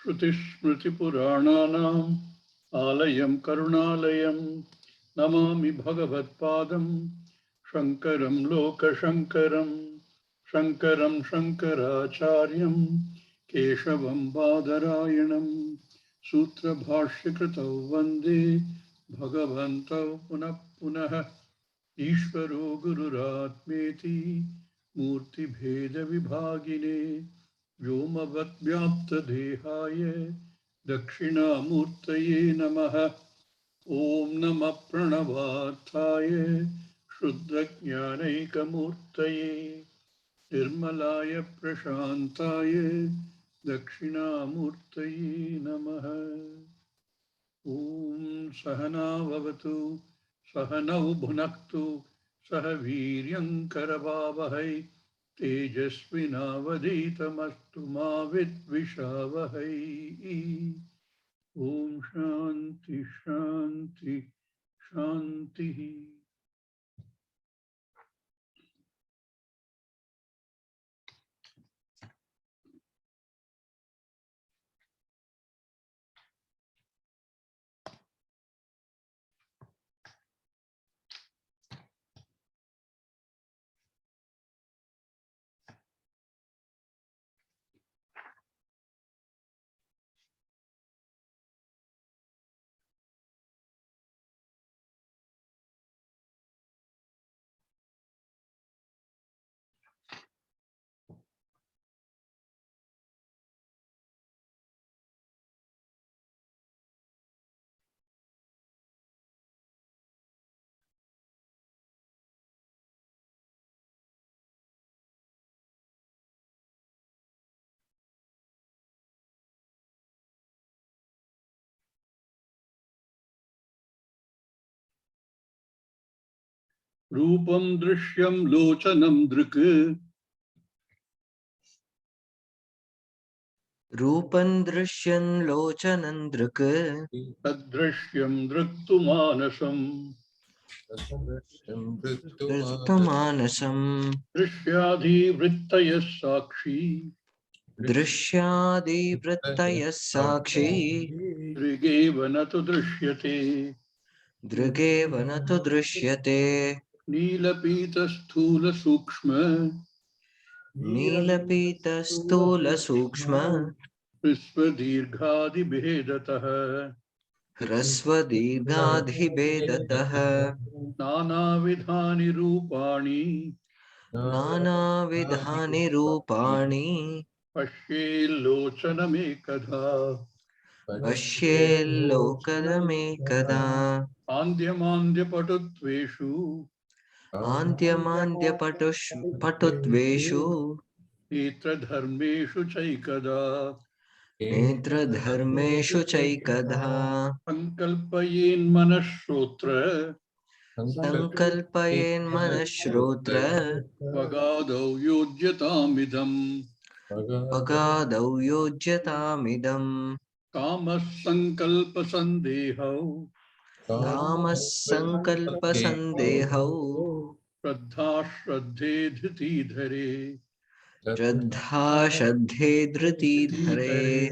Shrutismritipurananam Alayam Karunalayam Namami Bhagavatpadam Shankaram Lokashankaram Shankaram Shankaracharyam Keshavam Badarayanam Sutra Bhashyakritau Vande Bhagavantau Punah Punah Ishvaro Gururatmeti Murti Bheda Vibhagine Vyomavad Vyapta Dehaya Dakshinamurtaye Namaha Om Namah Pranavathaya Shuddha-jnanaika-murtaye Nirmalaya Prashantaya Dakshinamurtaye Namaha Om Sahana Vavatu Sahanau Bhunaktu Sahaviryam Karavavahai Tejasvinavaditamastu ma vidvishavahai. Om Shanti Shanti Shanti. Rupam Drshyam Lochanam Dṛk Rūpan Dṛśyam Locanam Dṛk Tadrishyam Dṛktu Manasam Dṛktamanasam Drishyadhi Vrittaya Sakshi Dṛśyādi Vrittaya Sakshi Dṛgeva Natu Drishyate Dṛgeva Natu Dṛśyate Nīlapīta Sthula Sukshma Nīlapīta Stula Sukshma Visvadirghadi Bhedatah Hrasva Dirghādhibedataha Nānā Vidhāni Rūpāni Nānā Vidhāni Rūpāni Pashye Lochanamekadha Pashyellokadamekada Andhyamandhya Patutveshu Antyamandhyapatutveshu Netra Dharmeshu Chaikada Nedradharmeshu Chaikadha Sankalpayen Manashrotra Sankalpayen Manashrotra Vagadau Yojyatamidam Pagadau Yojyatamidam Kamas Sankalpa Sandehau Kamas Sankalpa Sandehau Shraddha Shraddhe Dhiti Dhare Shraddha Shraddhe Dhriti Dhare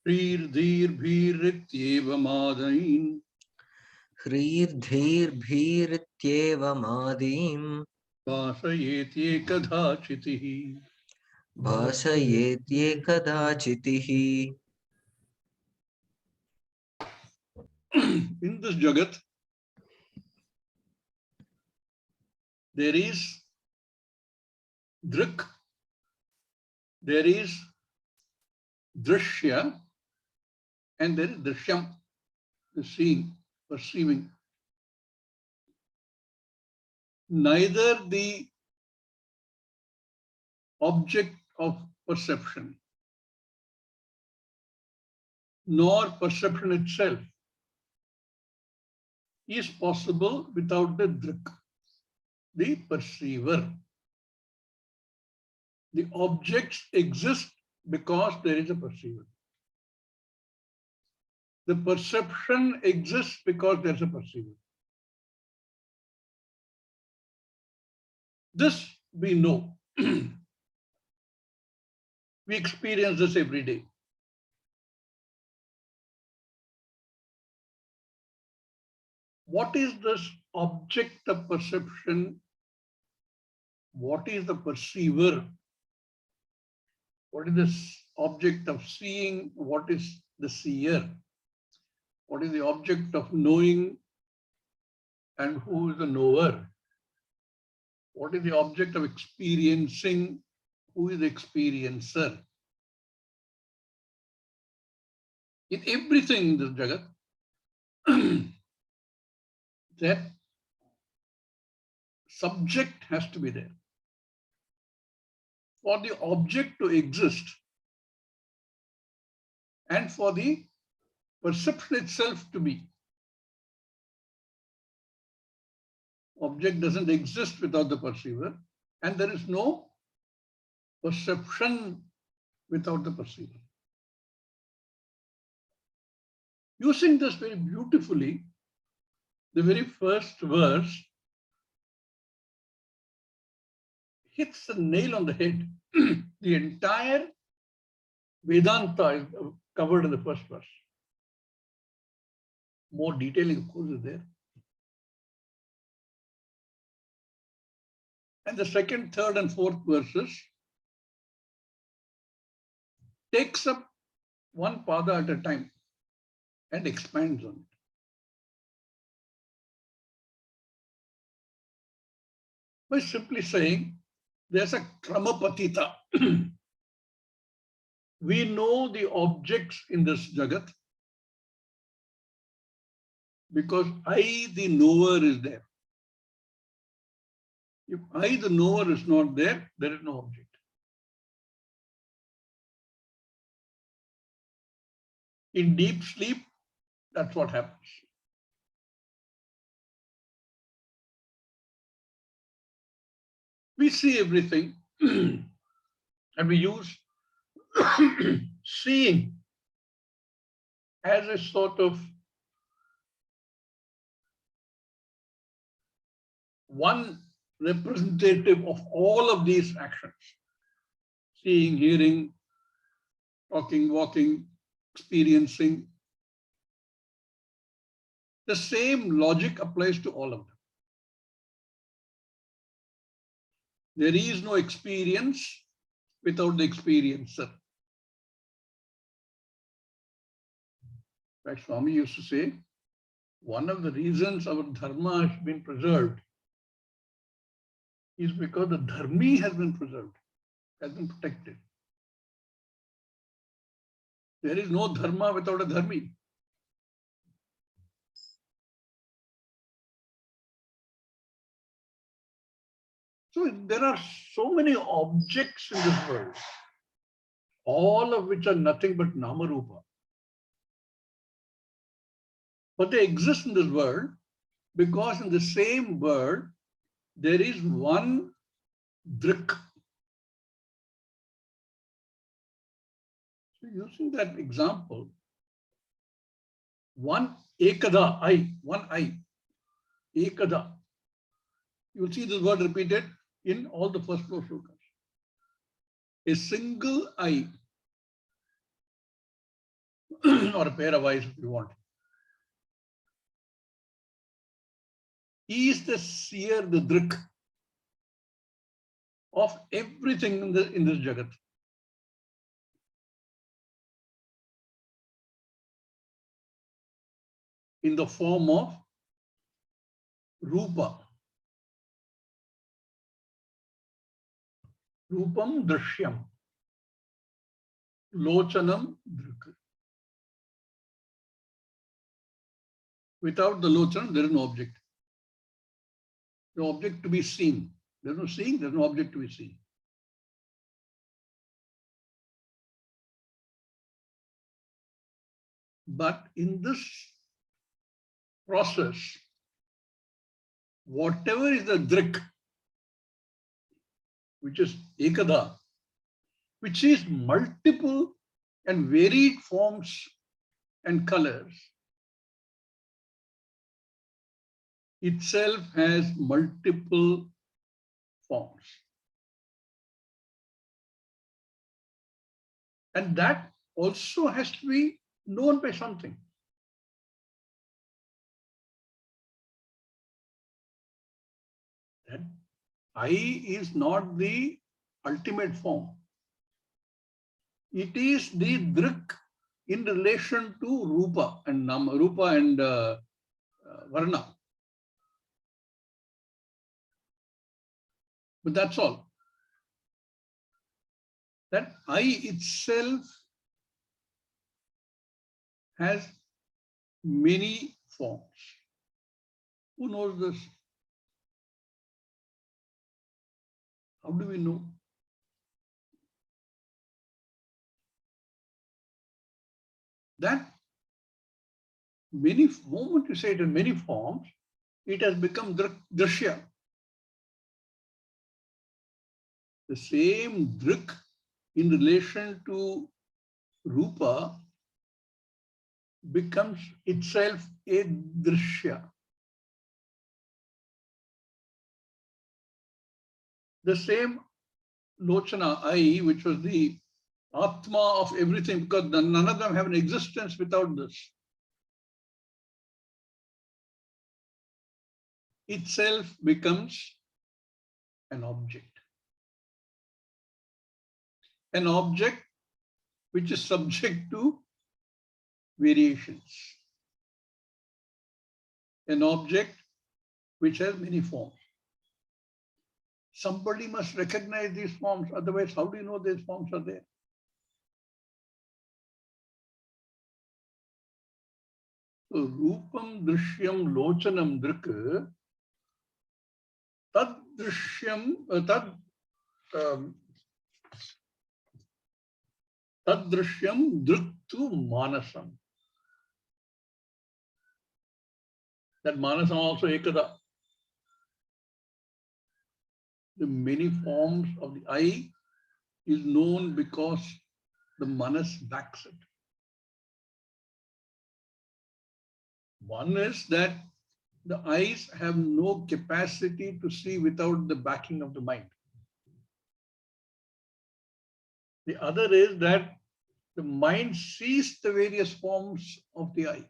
Shrir Dhir Bhirityeva Madain Hrir Dhir Bhirityeva Madim Vasayeti Kadhachitihi. Bhasayetyekadachitihi. In this Jagat, there is Dṛk, there is Dṛśya, and there is Dṛśyam, the seeing, perceiving. Neither the object of perception nor perception itself is possible without the Dṛk, the perceiver. The objects exist because there is a perceiver. The perception exists because there is a perceiver. This we know. We experience this every day. what is this object of perception? What is the perceiver? What is this object of seeing? What is the seer? What is the object of knowing? And who is the knower? What is the object of experiencing? Who is the experiencer? In everything in this Jagat, that subject has to be there. For the object to exist and for the perception itself to be. Object doesn't exist without the perceiver, and there is no perception without the perceiver. Using this very beautifully, the very first verse hits the nail on the head. The entire Vedanta is covered in the first verse. More detailing, of course, is there. And the second, third, and fourth verses takes up one pada at a time and expands on it. By simply saying, there's a kramapatita. We know the objects in this Jagat because I, the knower, is there. If I, the knower, is not there, there is no object. In deep sleep, that's what happens. We see everything and we use seeing as a sort of one representative of all of these actions. Seeing, hearing, talking, walking, experiencing. The same logic applies to all of them. There is no experience without the experiencer. Like Swami used to say, one of the reasons our dharma has been preserved is because the dharmi has been preserved, has been protected. There is no dharma without a dharmi. So there are so many objects in this world, all of which are nothing but namarupa. But they exist in this world because in the same world, there is one drik. So using that example, one ekada, one I, ekada. You will see this word repeated in all the first four slokas. A single I, or a pair of eyes if you want. He is the seer, the drik of everything in this Jagat. In the form of rupa. Rupam drshyam. Lochanam drik. Without the lochanam, there is no object. No object to be seen. There's no seeing, there's no object to be seen. But in this process, whatever is the drik, which is ekada, which is multiple and varied forms and colors, itself has multiple forms. And that also has to be known by something. I is not the ultimate form. It is the Dṛk in relation to Rupa and Varna. But that's all. That I itself has many forms. Who knows this? How do we know? That moment you say it in many forms, it has become Dṛg-dṛśya. The same Dṛk in relation to Rupa becomes itself a Dṛśya. The same Lochana, I, which was the Atma of everything, because none of them have an existence without this. Itself becomes an object. An object which is subject to variations. An object which has many forms. Somebody must recognize these forms, otherwise how do you know these forms are there? So, Rupam, Drishyam, Lochanam, Dṛk, Tad Drishyam, Tad Drishyam, Dṛktu Manasam. That Manasam also Ekada. The many forms of the I is known because the Manas backs it. One is that the eyes have no capacity to see without the backing of the mind. The other is that the mind sees the various forms of the eye.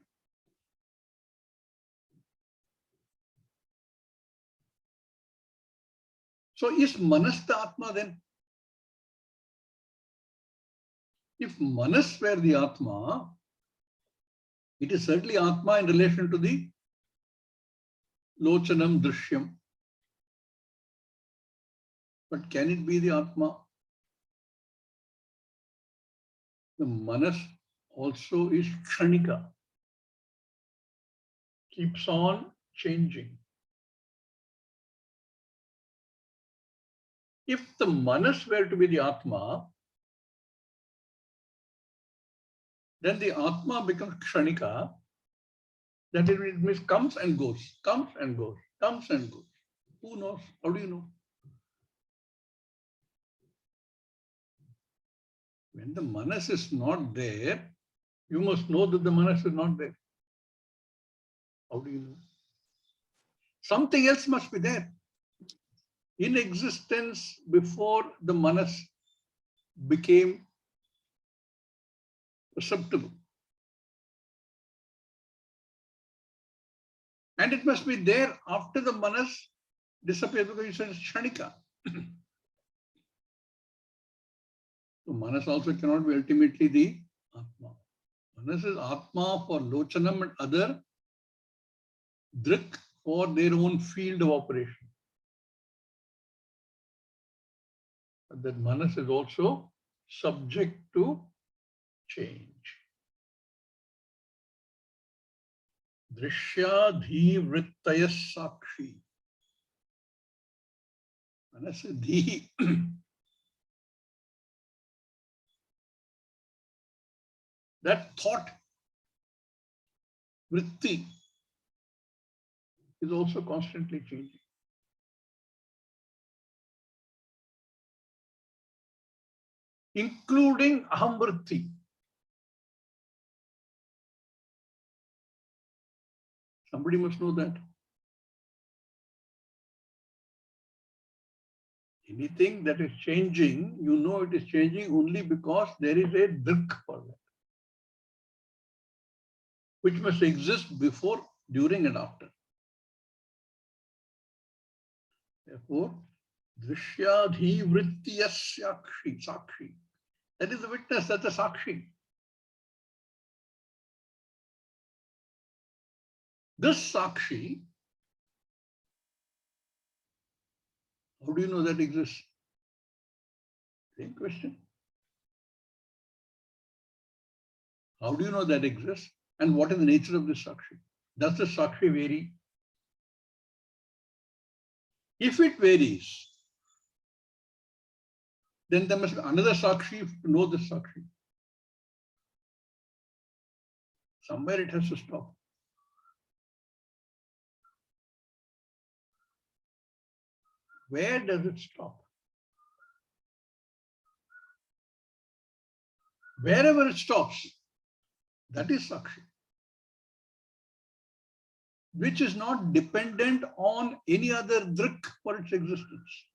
So is Manas the Atma then? If Manas were the Atma, it is certainly Atma in relation to the Lochanam Drishyam. But can it be the Atma? The Manas also is Kshanika, keeps on changing. If the Manas were to be the Atma, then the Atma becomes Kshanika, that it means comes and goes, comes and goes, comes and goes. Who knows? How do you know? When the Manas is not there, you must know that the Manas is not there. How do you know? Something else must be there. In existence before the Manas became perceptible. And it must be there after the Manas disappears because it's Kshanika. So Manas also cannot be ultimately the Atma. Manas is Atma for Lochanam and other, Dṛk for their own field of operation. But that Manas is also subject to change. Dṛśya-dhi-vrittaya sakshi. Manas is dhi. That thought, vritti, is also constantly changing. Including aham vritti. Somebody must know that. Anything that is changing, you know it is changing only because there is a Dṛk for that, which must exist before, during, and after. Therefore, Dṛśya-viveka sakshi. That is the witness, that's the sakshi. This sakshi, how do you know that exists? Same question. How do you know that exists? And what is the nature of this sakshi? Does the sakshi vary? If it varies, then there must be another sakshi to know this sakshi. Somewhere it has to stop. Where does it stop? Wherever it stops, that is sakshi, which is not dependent on any other drik for its existence.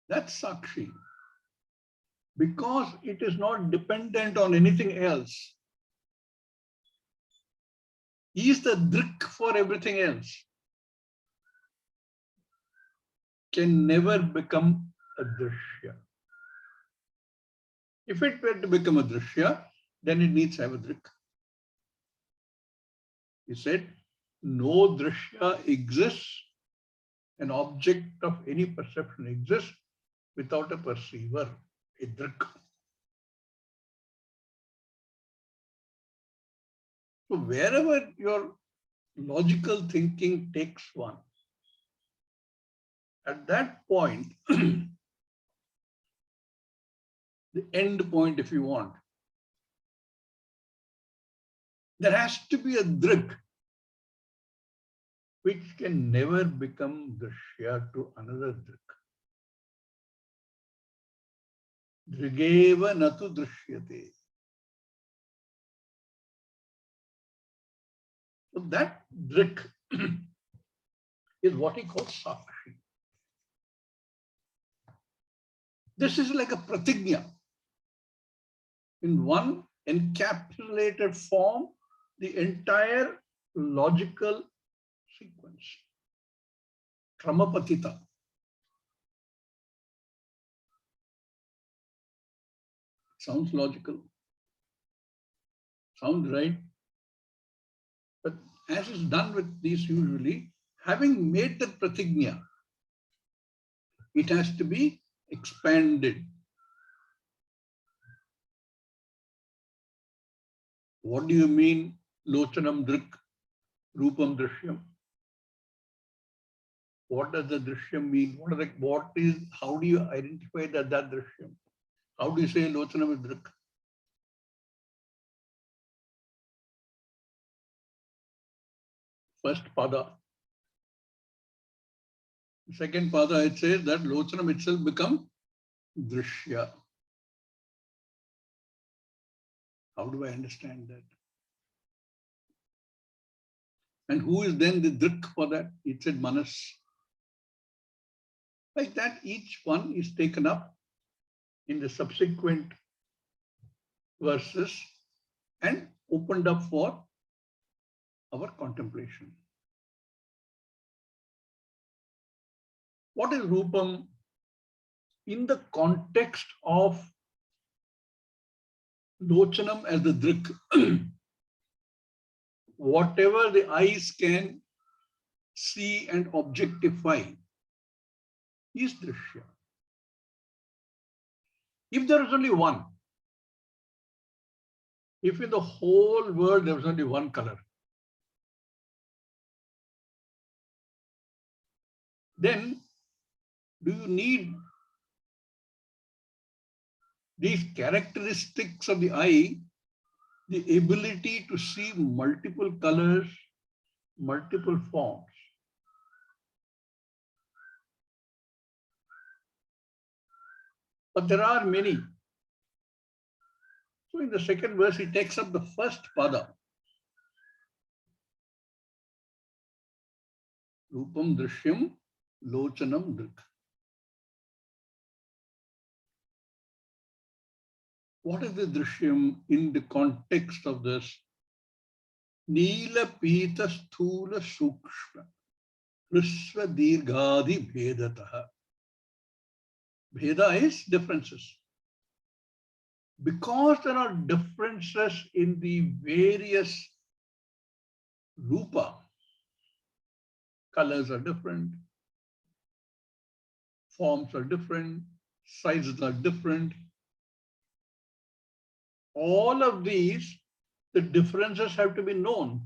That's sakshi. Because it is not dependent on anything else, he is the drik for everything else, can never become a drsya. If it were to become a drsya, then it needs to have a drik. He said, no drsya exists, an object of any perception exists without a perceiver, a drik. So wherever your logical thinking takes one, at that point, the end point, if you want, there has to be a drik which can never become drsya to another drik. Dṛgeva natu drishyate. So that drik is what he calls sakshi. This is like a pratigna. In one encapsulated form, the entire logical sequence. Kramapatita. Sounds logical. Sounds right. But as is done with these usually, having made the pratigna, it has to be expanded. What do you mean, lochanam drik, rupam drishyam? What does the drishyam mean? How do you identify that drishyam? How do you say lochanam is drik? First pada. Second pada, it says that lochanam itself become dṛśya. How do I understand that? And who is then the drik for that? It said manas. Like that, each one is taken up in the subsequent verses and opened up for our contemplation. What is rupam? In the context of lochanam as the drik, whatever the eyes can see and objectify is dṛśya. If there is only one, if in the whole world there was only one color, then do you need these characteristics of the eye, the ability to see multiple colors, multiple forms? But there are many. So in the second verse, he takes up the first pada. Rupam drishyam lochanam drik. What is the drishyam in the context of this Nila Pita Sthula Sukshma Hrisva Dirghadi Bhedataha. Bheda is differences. Because there are differences in the various rupa, colors are different, forms are different, sizes are different. All of these, the differences have to be known.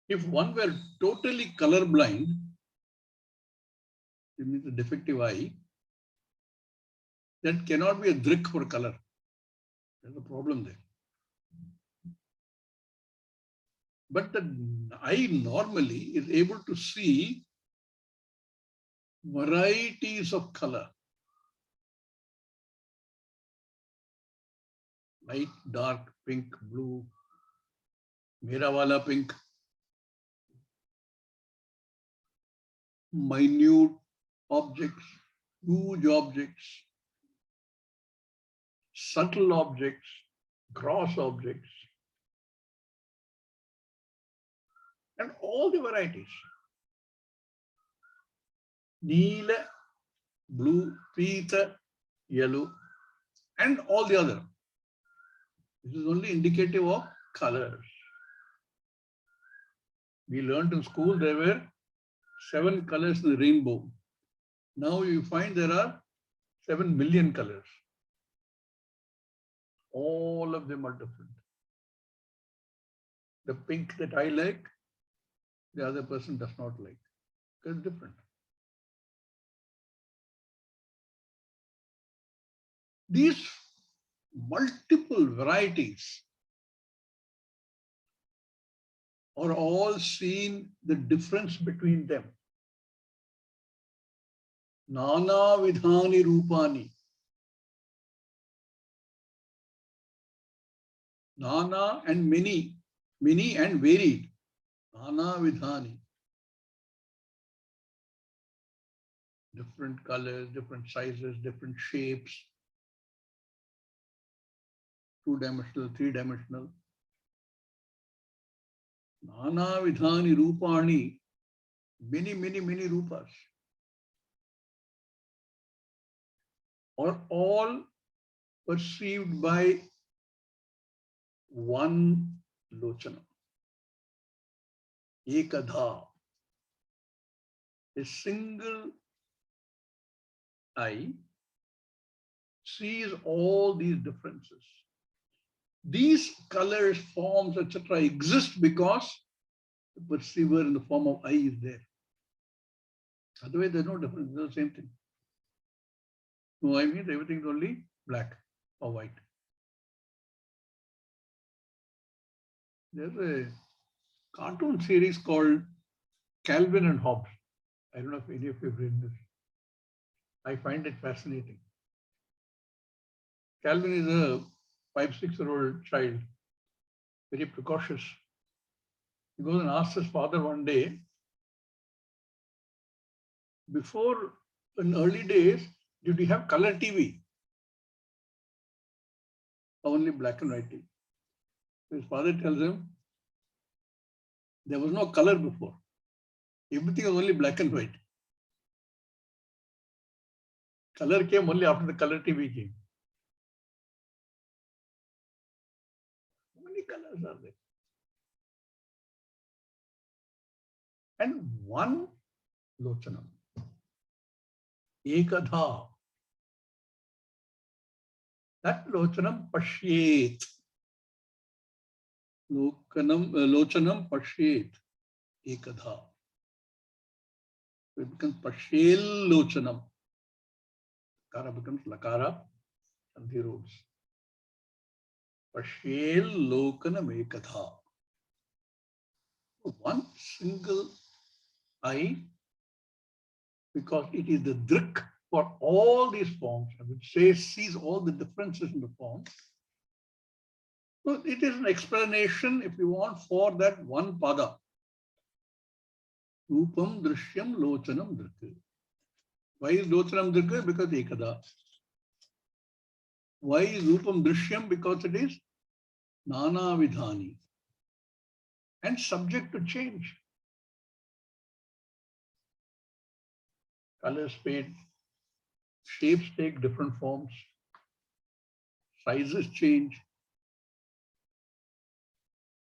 If one were totally colorblind, it means a defective eye, that cannot be a drik for color. There's a problem there. But the eye normally is able to see varieties of color. Light, dark, pink, blue, mera wala pink, minute objects, huge objects, subtle objects, gross objects, and all the varieties. Neela, blue, pita, yellow, and all the other. This is only indicative of colors. We learned in school there were 7 colors in the rainbow. Now you find there are 7 million colors. All of them are different. The pink that I like, the other person does not like. It's different. These multiple varieties are all seen the difference between them. Nana vidhani rupani. Nana and many and varied. Nana vidhani. Different colors, different sizes, different shapes. 2-dimensional, 3-dimensional. Nana vidhani rupani. Many rupas. Are all perceived by one lochana. Ekadha. A single eye sees all these differences. These colors, forms, etc. exist because the perceiver in the form of eye is there. Otherwise, there's no difference. It's the same thing. No, I mean everything is only black or white. There's a cartoon series called Calvin and Hobbes. I don't know if any of you have read this. I find it fascinating. Calvin is a 5-6-year-old child, very precocious. He goes and asks his father one day, before in early days, did you have color TV? Only black and white TV. His father tells him, there was no color before. Everything was only black and white. Color came only after the color TV came. How many colors are there? And one lochanam. Ekadha. That lochanam pashyet. Lochanam pashyet. Ekadha. It becomes pashyel lochanam. Kara becomes lakara and the roots. Pashyel lokanam ekadha. One single eye, because it is the drik for all these forms, which sees all the differences in the forms. So it is an explanation, if you want, for that one pada. Rupam drishyam lochanam drik. Why is lochanam drik? Because ekada. Why is rupam drishyam? Because it is nana vidhani, and subject to change. Colors fade, shapes take different forms, sizes change.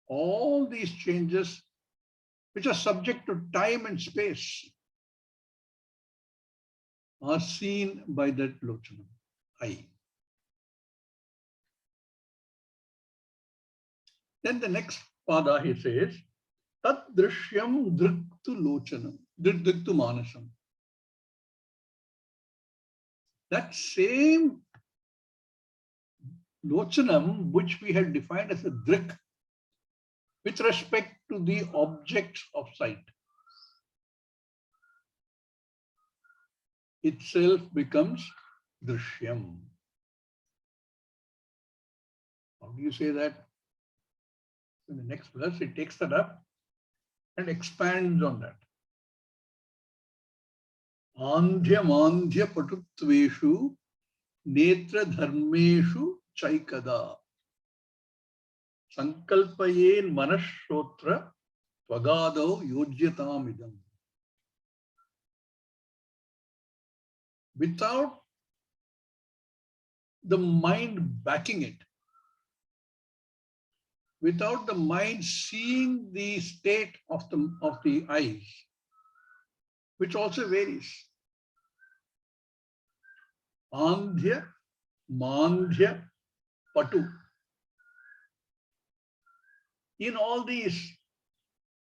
All these changes, which are subject to time and space, are seen by that lochana, eye. Then the next pada he says, tat drishyam driktu lochanam, driktu manasam. That same lochanam which we had defined as a drik with respect to the objects of sight itself becomes drishyam. How do you say that? In the next verse, it takes that up and expands on that. Andhya mandhya patutveshu netra dharmeshu chaikada sankalpayen manashrotra tvagado yojyatamidam. Without the mind backing it, without the mind seeing the state of the eyes, which also varies. Andhya, mandhya, patu. In all these,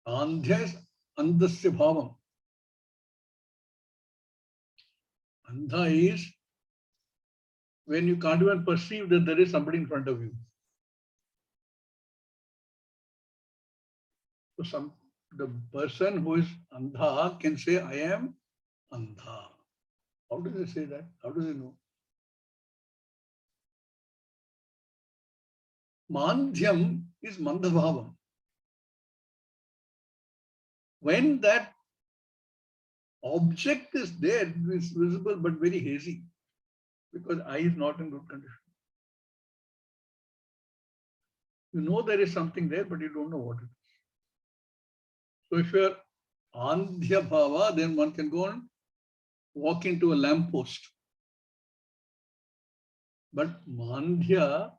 andhya is andhasya bhavam. Andha is when you can't even perceive that there is somebody in front of you. So the person who is andha can say, I am andha. How does he say that? How does he know? Mandhyam is mandhabhavam. When that object is there, it is visible but very hazy because eye is not in good condition. You know there is something there, but you don't know what it is. So if you are andhya bhava, then one can go and walk into a lamppost. But mandhya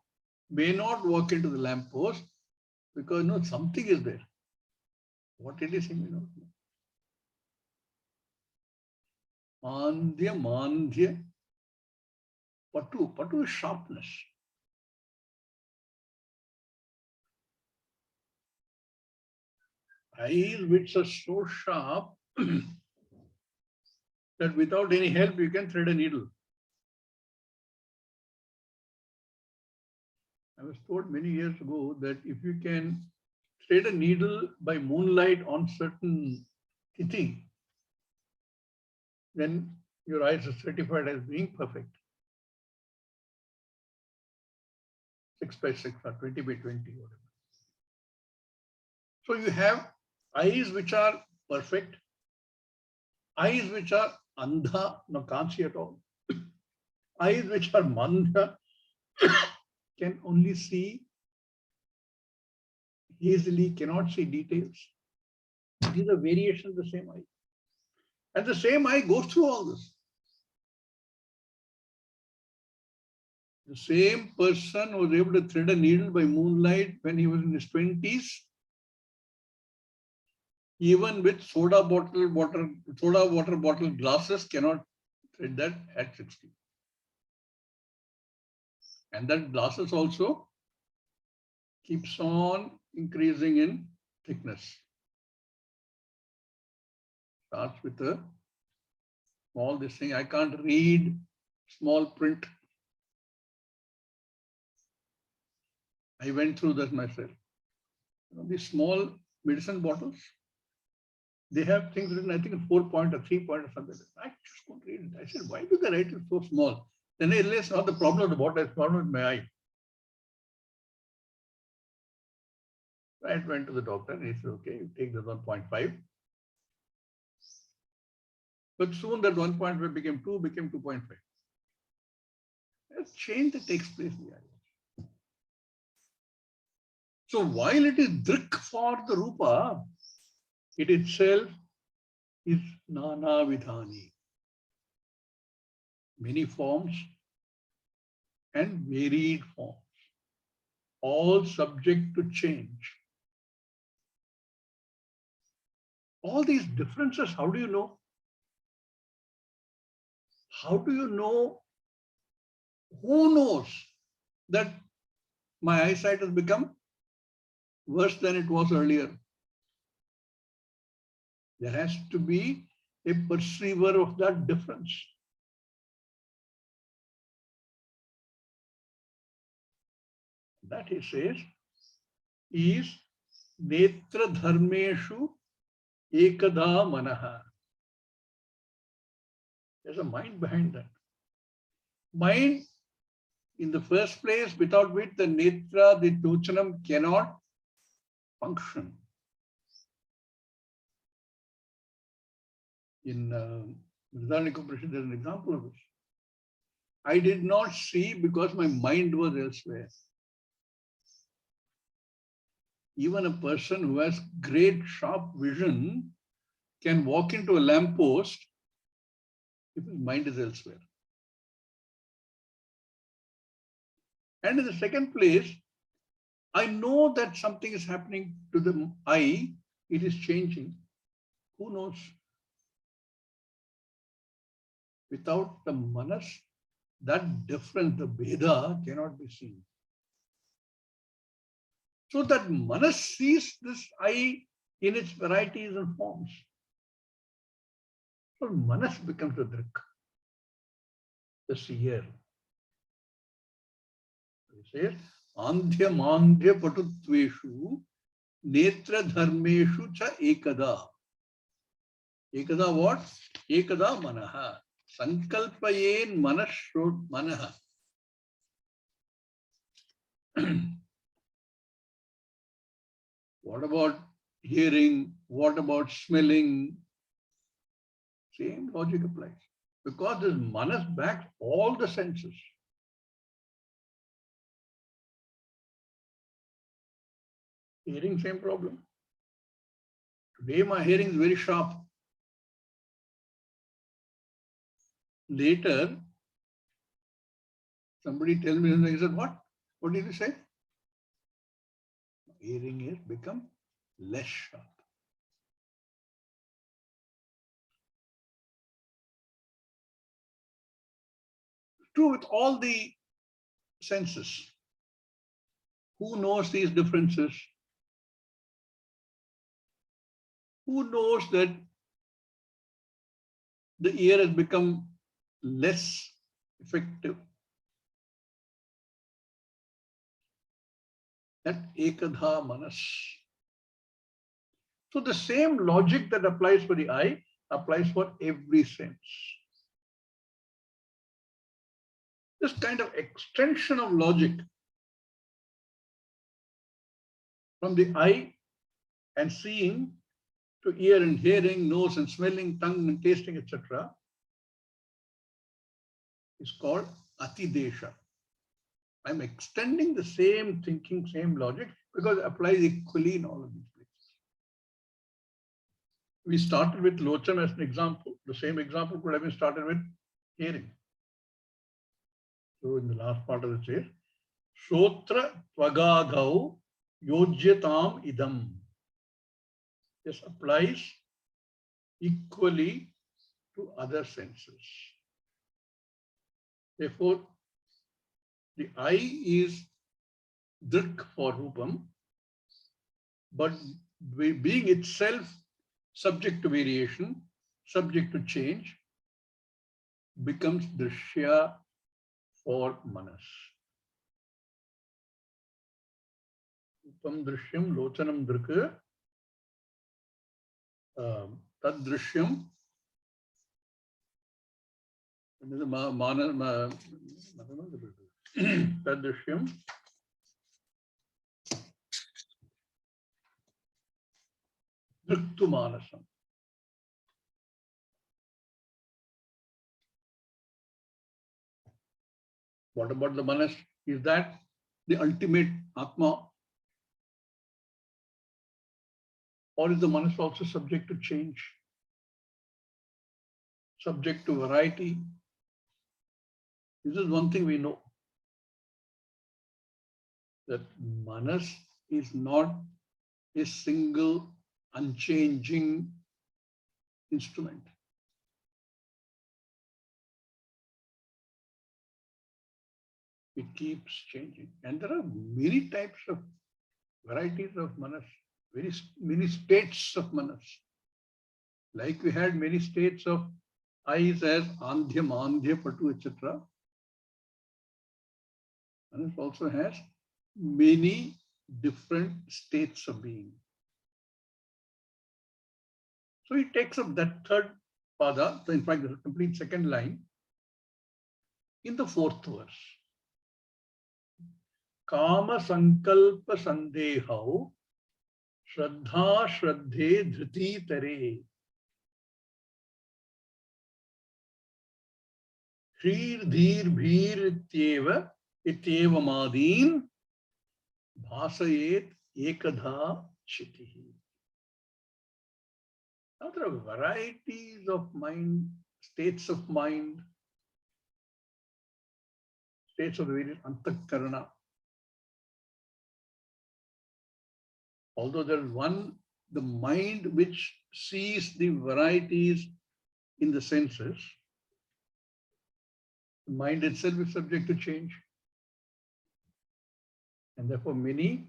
may not walk into the lamppost because no, something is there. What it is, he may not know. Andhya, mandhya, patu. Patu is sharpness. Eyes which are so sharp that without any help you can thread a needle. I was told many years ago that if you can thread a needle by moonlight on certain tithi, then your eyes are certified as being perfect. 6 by 6 or 20 by 20, whatever. So you have eyes which are perfect, eyes which are andha, no can't see at all, eyes which are mandha, can only see easily, cannot see details. These are variations of the same eye. And the same eye goes through all this. The same person was able to thread a needle by moonlight when he was in his 20s, even with soda water bottle glasses, cannot thread that at 60. And that glasses also keeps on increasing in thickness. Starts with a small this thing. I can't read small print. I went through that myself. You know, these small medicine bottles, they have things written, I think, in 4 point or 3 point or something. I just couldn't read it. I said, why do they write it so small? Then I realized not the problem of the bottle, it's the problem with my eye. I went to the doctor and he said, okay, you take this 1.5. But soon that 1.5 became 2, became 2.5. There's change that takes place in the eye. So while it is drik for the rupa, it itself is nana vidhani, many forms and varied forms, all subject to change. All these differences, how do you know? How do you know? Who knows that my eyesight has become worse than it was earlier? There has to be a perceiver of that difference. That, he says, is netra dharmeshu ekada manaha. There's a mind behind that. Mind, in the first place, without which the netra, the dochanam cannot function. In Vrihadaranyaka Upanishad, there's an example of this. I did not see because my mind was elsewhere. Even a person who has great sharp vision can walk into a lamppost if his mind is elsewhere. And in the second place, I know that something is happening to the eye, it is changing. Who knows? Without the manas, that difference, the Veda, cannot be seen. So that manas sees this eye in its varieties and forms. So manas becomes the drik, the seer. He says, andhya mandhya patutveshu netra dharmeshu cha ekada. Ekada what? Ekada manaha. Sankalpayen manashrod manaha. What about hearing? What about smelling? Same logic applies. Because this manas backs all the senses. Hearing, same problem. Today my hearing is very sharp. Later, somebody tells me something, he said, what? What did you say? Hearing has become less sharp. True with all the senses. Who knows these differences? Who knows that the ear has become less effective? That ekadha manas. So the same logic that applies for the eye applies for every sense. This kind of extension of logic from the eye and seeing to ear and hearing, nose and smelling, tongue and tasting, etc. is called atidesha. I'm extending the same thinking, same logic, because it applies equally in all of these places. We started with lochan as an example. The same example could have been started with hearing. So in the last part of the chase, Shotra Tvagadhau Yojyatam Idam. This applies equally to other senses. Therefore, the eye is drik for rupam, but being itself subject to variation, subject to change, becomes drsya for manas. Rupam drishyam lochanam drik tad drishyam tad drishyam driktu manasam. What about the manas? Is that the ultimate atma? Or is the manas also subject to change, subject to variety? This is one thing we know, that manas is not a single unchanging instrument. It keeps changing. And there are many types of varieties of manas, many states of manas. Like we had many states of eyes as andhya, mandhya, patu, etc. Manas also has many different states of being. So he takes up that third pada, so in fact, the complete second line, in the fourth verse. Kama sankalpa sandehau shraddha shraddhe dhriti tare Hrir dhir bhir ityeva madin bhasayet ekadha chitihi. Now there are varieties of mind, states of mind, states of the various antakarana. Although there is one, the mind which sees the varieties in the senses, the mind itself is subject to change. And therefore many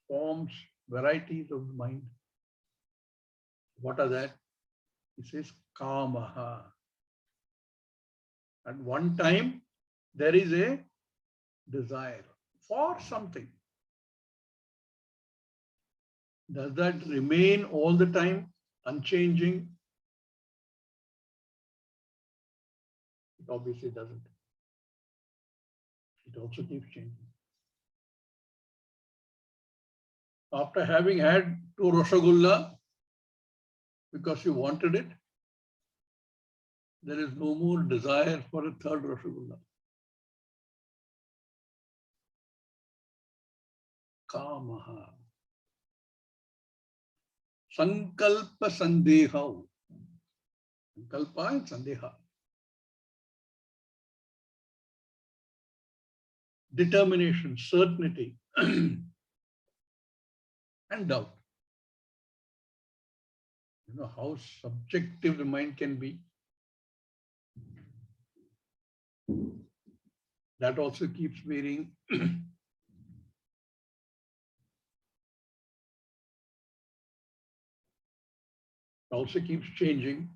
forms, varieties of the mind. What are that? It says kamaha. At one time, there is a desire for something. Does that remain all the time, unchanging? It obviously doesn't. It also keeps changing. After having had 2 Rasgulla, because you wanted it, there is no more desire for a 3rd Rasgulla. Kamaha. Sankalpa sandeha. Sankalpa and sandeha. Determination, certainty, and doubt. You know how subjective the mind can be. That also keeps varying. Also keeps changing.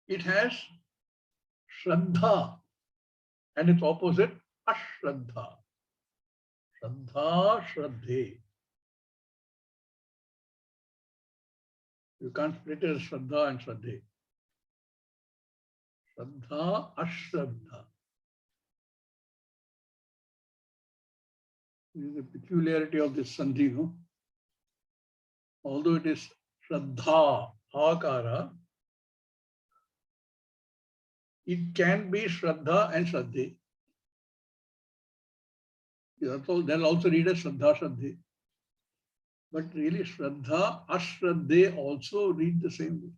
It has Shraddha and its opposite, Ashraddha. Shraddha, Shraddhe. You can't split it as Shraddha and Shraddhe. Shraddha, Ashraddha. This is the peculiarity of this Sandhi, no? Although it is Shraddha, Akara, it can be Shraddha and Shraddhe. They'll also read as Shraddha, Shraddhe. But really Shraddha, Ashraddhe also read the same way.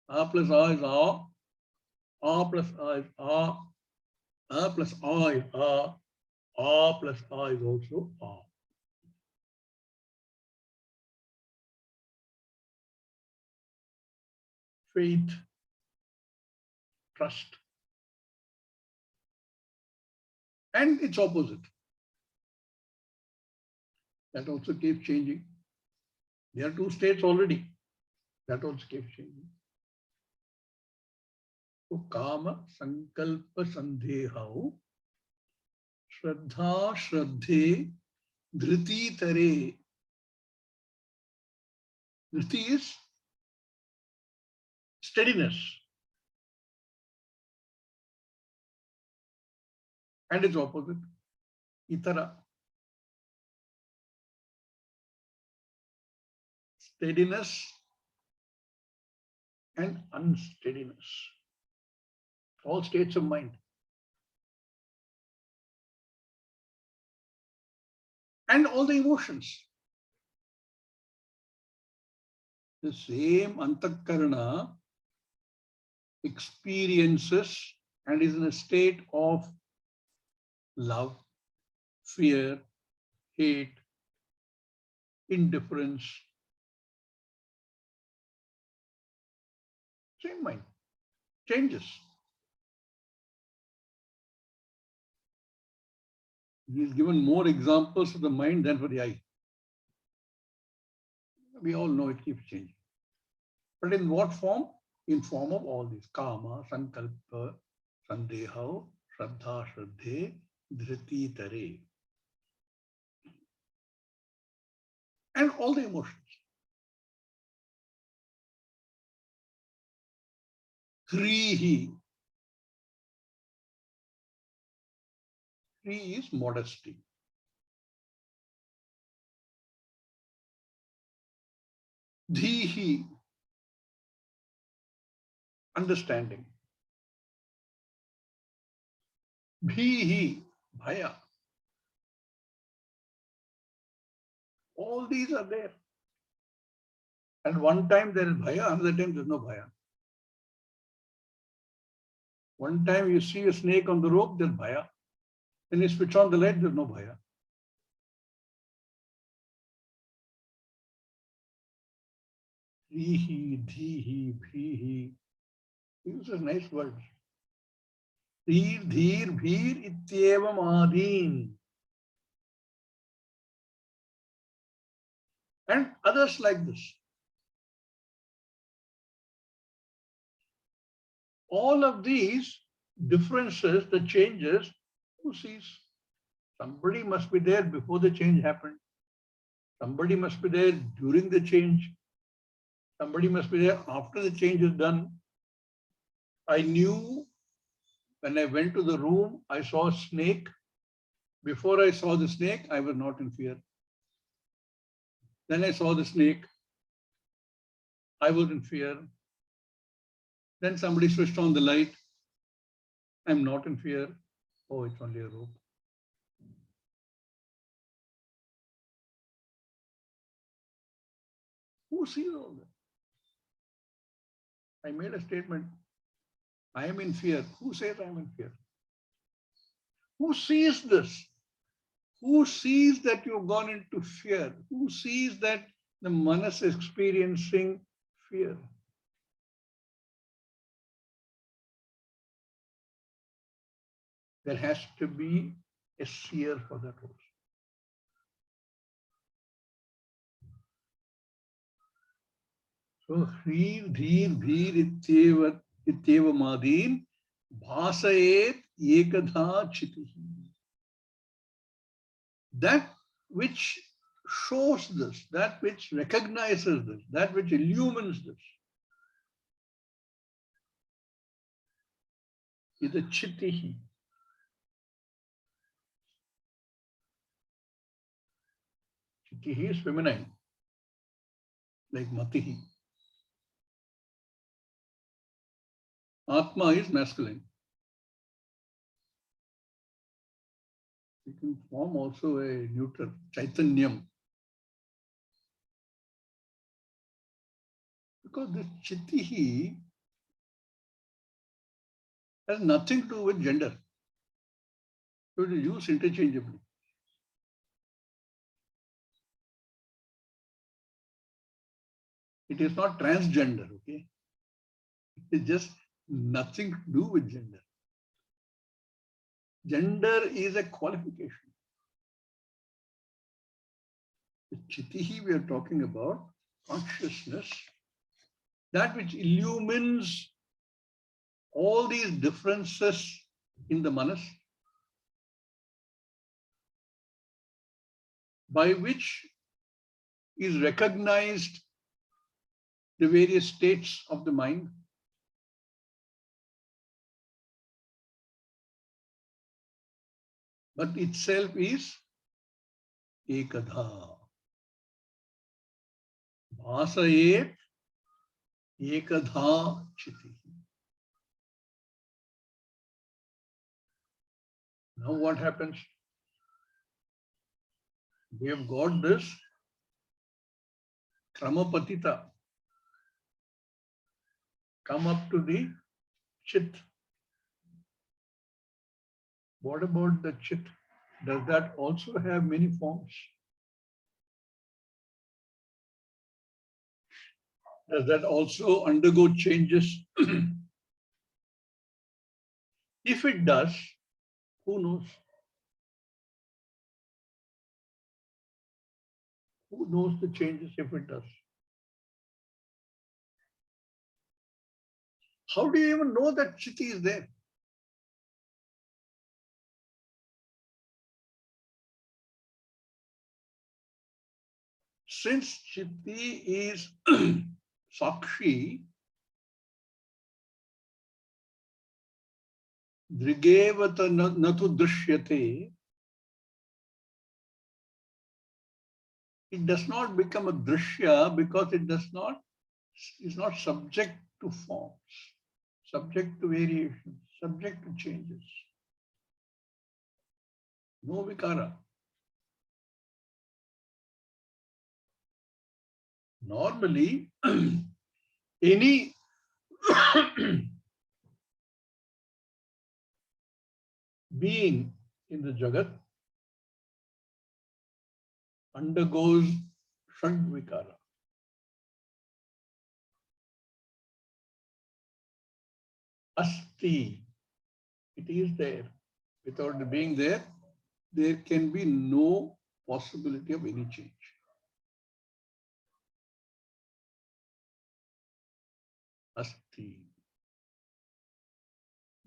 A plus A is A plus A is A plus A is A plus A is also A. Faith, trust, and its opposite. That also keeps changing. There are 2 states already. That also keeps changing. So, Kama, Sankalpa, Sandehau, Shraddha, Shraddhe, Dhriti Tare. Dhriti is steadiness. And its opposite, Itara. Steadiness and unsteadiness. All states of mind. and all the emotions. The same antakarana experiences and is in a state of love, fear, hate, indifference. Same mind changes. He's given more examples of the mind than for the eye. We all know it keeps changing. But in what form? In form of all these. Kama, sankalpa, sandeha, shraddha, shraddhe, dhriti, tare. And all the emotions. Hrihi. Hri is modesty. Dhihi, understanding. Bhihi, bhaya. All these are there. And one time there is bhaya, another time there is no bhaya. One time you see a snake on the rope, there's bhaya. Then you switch on the light, there's no bhaya. Dhihi, dhihi, bhihi. These are nice words. Dhir, dhir, bhir, ityevam adin. And others like this. All of these differences, the changes, who sees? Somebody must be there before the change happened. Somebody must be there during the change. Somebody must be there after the change is done. I knew when I went to the room, I saw a snake. Before I saw the snake, I was not in fear. Then I saw the snake. I was in fear. Then somebody switched on the light. I'm not in fear. Oh, it's only a rope. Who sees all that? I made a statement. I am in fear. Who says I am in fear? Who sees this? Who sees that you've gone into fear? Who sees that the manas is experiencing fear? There has to be a seer for that also. So, Hrir, Dhir, Bhir, Ityeva Madin, Bhasayet Ekadha Chitihi. That which shows this, that which recognizes this, that which illumines this, is a Chitihi. Chitihi is feminine, like Matihi. Atma is masculine. You can form also a neutral, Chaitanyam. Because this Chitihi has nothing to do with gender. So it is used interchangeably. It is not transgender, okay? It is just nothing to do with gender. Gender is a qualification. The Chitihi we are talking about, consciousness, that which illumines all these differences in the manas, by which is recognized the various states of the mind. But itself is ekadha. Bhasayet ekadha chiti. Now what happens? We have got this Kramapatita. Come up to the Chit. What about the Chit? Does that also have many forms? Does that also undergo changes? If it does, who knows? Who knows the changes if it does? How do you even know that Chitti is there? Since Chitti is Sakshi, Dṛg-dṛśya natu drishyate, it does not become a Dṛśya because it is not subject to forms, subject to variations, subject to changes. No vikara. Normally, any being in the Jagat undergoes Shadvikara. Asti, it is there. Without it being there, there can be no possibility of any change. Asti.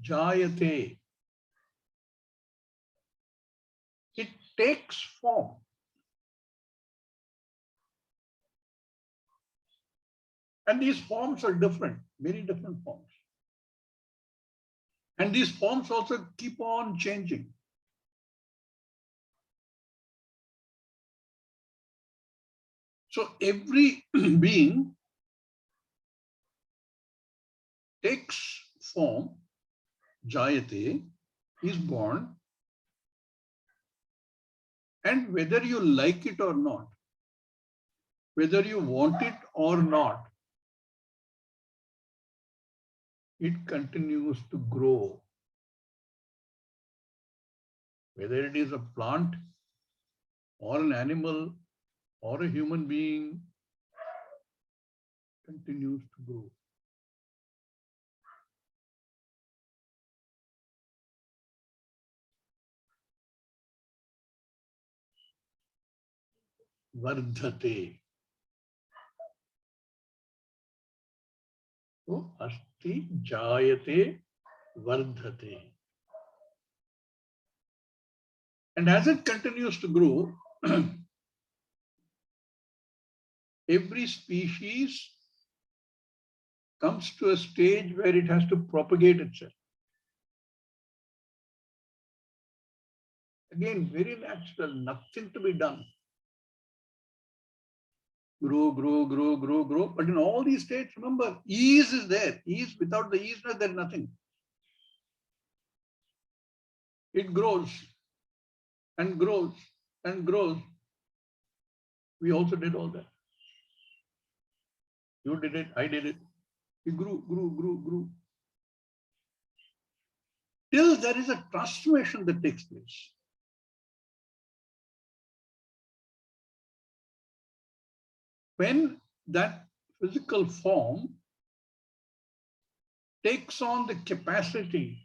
Jayate. It takes form. And these forms are different, very different forms. And these forms also keep on changing. So every being takes form, jayate, is born, and whether you like it or not, whether you want it or not, it continues to grow. Whether it is a plant or an animal or a human being, continues to grow. Vardhate. So, asti jayate vardhate. And as it continues to grow, every species comes to a stage where it has to propagate itself. Again, very natural, nothing to be done. Grow, grow, grow, grow, grow. But in all these states, remember, ease is there. Ease, without the easiness, there's nothing. It grows and grows and grows. We also did all that. You did it, I did it. We grew, grew, grew, grew. Till there is a transformation that takes place. When that physical form takes on the capacity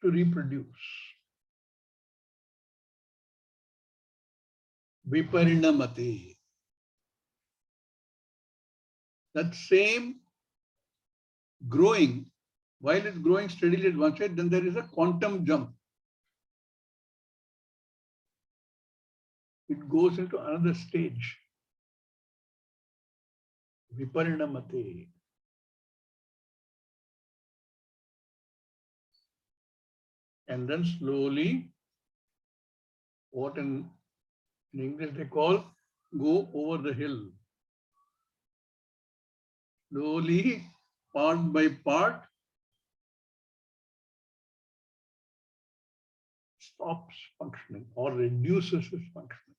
to reproduce. Viparinamate. That same growing, while it's growing steadily at one side, then there is a quantum jump. It goes into another stage. Viparinamate. And then slowly, what in English they call go over the hill. Slowly, part by part, stops functioning or reduces its functioning.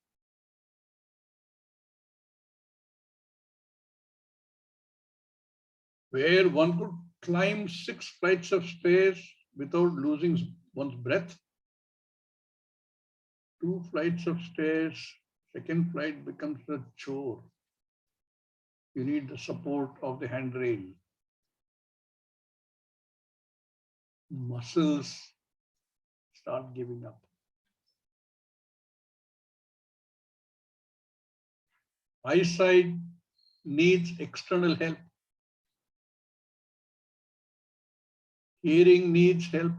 where one could climb 6 flights of stairs without losing one's breath. 2 flights of stairs, second flight becomes a chore. You need the support of the handrail. Muscles start giving up. Eyesight needs external help. Hearing needs help.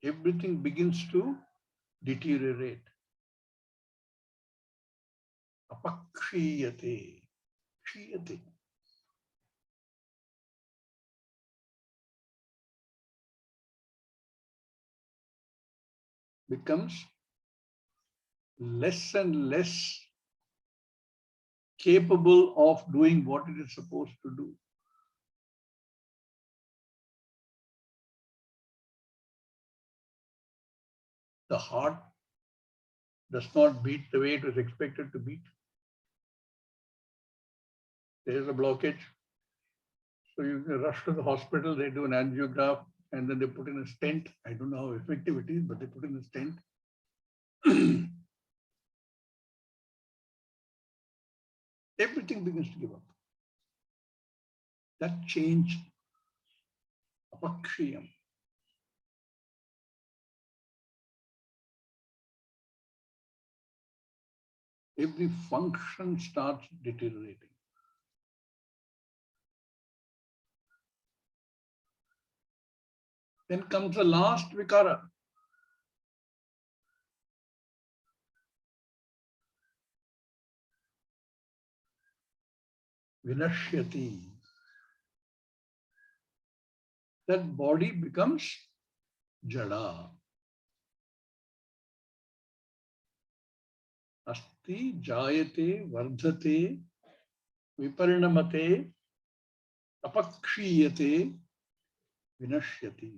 Everything begins to deteriorate. Apakshiyate. Kshiyate. Becomes less and less capable of doing what it is supposed to do. The heart does not beat the way it was expected to beat. There is a blockage. So you rush to the hospital, they do an angiograph, and then they put in a stent. I don't know how effective it is, but they put in a stent. Everything begins to give up. That changed apakshiyam. Every function starts deteriorating. Then comes the last vikara. Vinashyati. That body becomes jada. Asti jayate vardhate viparinamate apakshiyate vinashyati.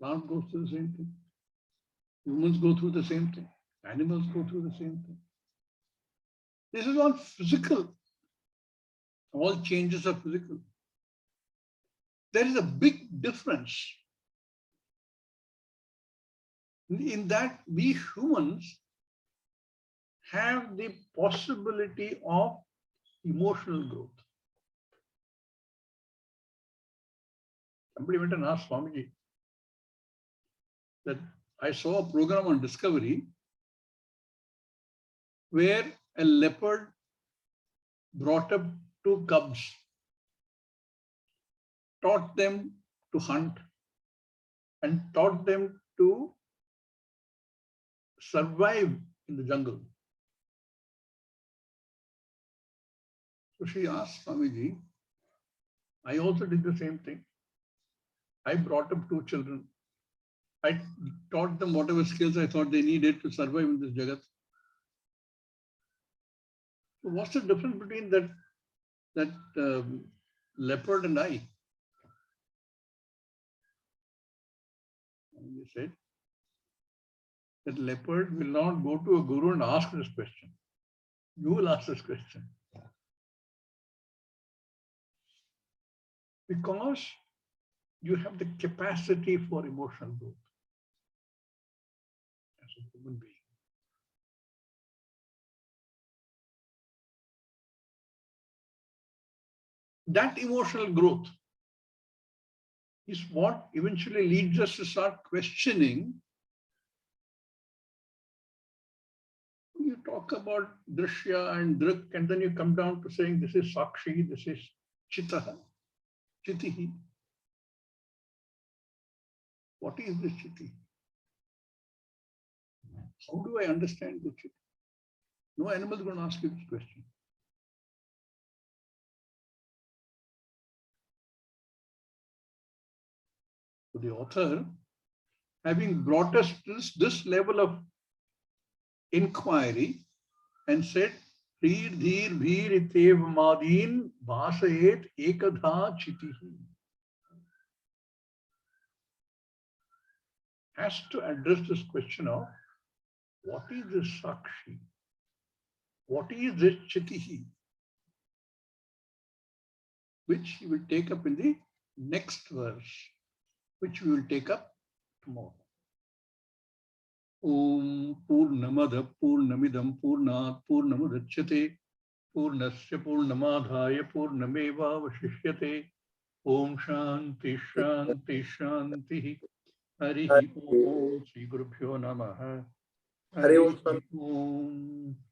Plant goes through the same thing. Humans go through the same thing. Animals go through the same thing. This is all physical. All changes are physical. There is a big difference in that we humans have the possibility of emotional growth. Somebody went and asked Swami G that I saw a program on Discovery where a leopard brought up 2 cubs, taught them to hunt and taught them to survive in the jungle. So she asked Swamiji, I also did the same thing. I brought up 2 children. I taught them whatever skills I thought they needed to survive in this jagat. So what's the difference between that leopard and I? And he said that leopard will not go to a guru and ask this question. You will ask this question. Because you have the capacity for emotional growth as a human being. That emotional growth is what eventually leads us to start questioning. You talk about Drsya and Dṛg, and then you come down to saying this is Sakshi, this is Chitaha, Chitihi. What is this Chiti? How do I understand the Chiti? No animal is going to ask you this question. So the author, having brought us to this level of inquiry and said, Hrir dhir bhir itev madin vasayet ekadha chitihi, has to address this question of what is this Sakshi? What is this Chitihi? which he will take up in the next verse, which we will take up tomorrow. Om Purnamada Purnamidam Purnat Purnamudachyate Purnasya Purnamadhaya Purnameva Vashishyate. Om Shanti Shanti Shanti. Harihi Om Sri Gurubhyo Namaha. Hare Om. Harihi Om.